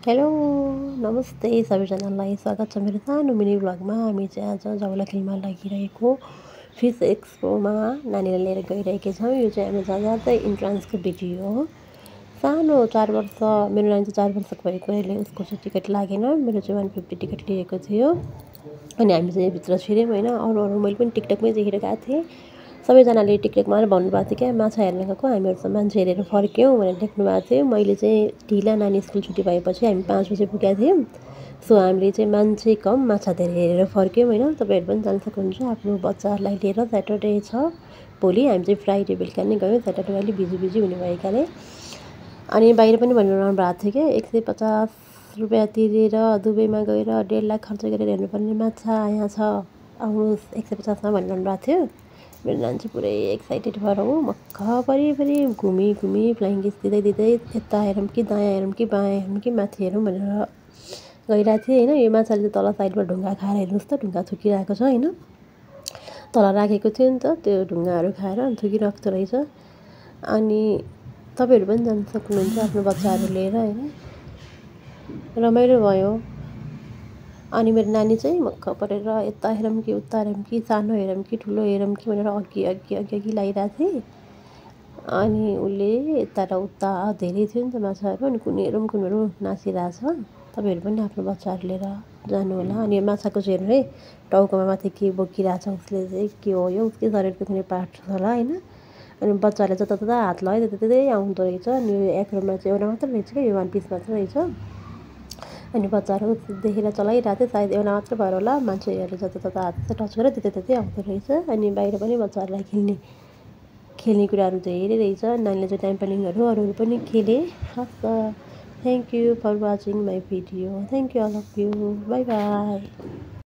Hello नमस्ते सबैजनालाई स्वागत छ मेरो सानो मिनी भ्लगमा। हामी चाहिँ आज जावलाखेलमा लागिरहेको फिस एक्सपोमा नानीलाई लिएर गइरहेका छौँ। यो चाहिँ हामी जाँदै इन्ट्रान्सको भिडियो हो। सानो 4 वर्ष मेरो नानी चाहिँ 4 वर्षको भएको अहिले उसको चाहिँ टिकट लागेन। मेरो चाहिँ 150 टिकट लिएको थियो अनि हामी चाहिँ भित्र छिर्यौँ होइन। अरू मैले पनि टिकटकमै देखेर गएको थिएँ। सबैजनाले टिकटकमा भन्नुभएको थियो क्या माछा हेर्न गएको, हामीहरू त मान्छे हेरेर फर्क्यौँ भनेर लेख्नुभएको थियो। मैले चाहिँ ढिला नानी स्कुल छुट्टी भएपछि हामी 5 बजे पुगेका थियौँ। सो हामीले चाहिँ मान्छे कम माछा धेरै हेरेर फर्क्यौँ होइन। तपाईँहरू पनि जान सक्नुहुन्छ आफ्नो बच्चाहरूलाई लिएर। स्याटरडे छ भोलि, हामी चाहिँ फ्राइडे बेलुका नै गयौँ। स्याटरडे अलि बिजी हुने भएकाले। अनि बाहिर पनि भनिरहनु भएको थियो क्या 150 रुपियाँ तिरेर दुबईमा गएर 1.5 लाख खर्च गरेर हेर्नुपर्ने माछा यहाँ छ, आउनुहोस् 150मा भनिरहनु भएको थियो। मेरो नानी चाहिँ पुरै एक्साइटेड भएर हो मक्ख परि घुमी फ्लाइङ किस दिँदै यता हेरौँ कि दायाँ हेरौँ कि बायाँ हेरौँ कि माथि हेरौँ भनेर गइरहेको थिएँ होइन। यो माछाले तल साइडबाट ढुङ्गा खाएर हेर्नुहोस् त, ढुङ्गा थुकिरहेको छ होइन। तल राखेको थियो नि त त्यो ढुङ्गाहरू खाएर थुकिरहेको रहेछ। अनि तपाईँहरू पनि जान सक्नुहुन्छ आफ्नो बच्चाहरू लिएर होइन, रमाइलो भयो। अनि मेरो नानी चाहिँ मक्ख परेर यता हेरौँ कि उता हेरौँ कि सानो हेरौँ कि ठुलो हेरौँ कि भनेर अघि लागिरहेको थिएँ। अनि उसले यता र उता धेरै थियो नि त माछाहरू, अनि कुनीहरू नाचिरहेछ। तपाईँहरू पनि आफ्नो बच्चाहरू लिएर जानु होला। अनि यो माछाको चाहिँ हेर्नु है, टाउकोमा माथि के बोकिरहेछ उसले चाहिँ, के हो यो उसकै शरीरको कुनै पार्ट छ होला होइन। अनि बच्चाहरूले जता हात लगायो त्यतै आउँदो रहेछ। अनि यो एक्रोमा चाहिँ एउटा मात्र रहेछ क्या, यो 1 पिस मात्र रहेछ। अनि बच्चाहरू देखेर चलाइरहेको थियो, सायद एउटा मात्र भएर होला। मान्छेहरूले जता हात टच गरेर त्यतै आउँदो रहेछ। अनि बाहिर पनि बच्चाहरूलाई खेल्ने कुराहरू धेरै रहेछ। नानीले चाहिँ ट्याम्पलिङहरू अरूहरू पनि खेले। हस् thank you for watching my video. Thank you all of you. Bye by.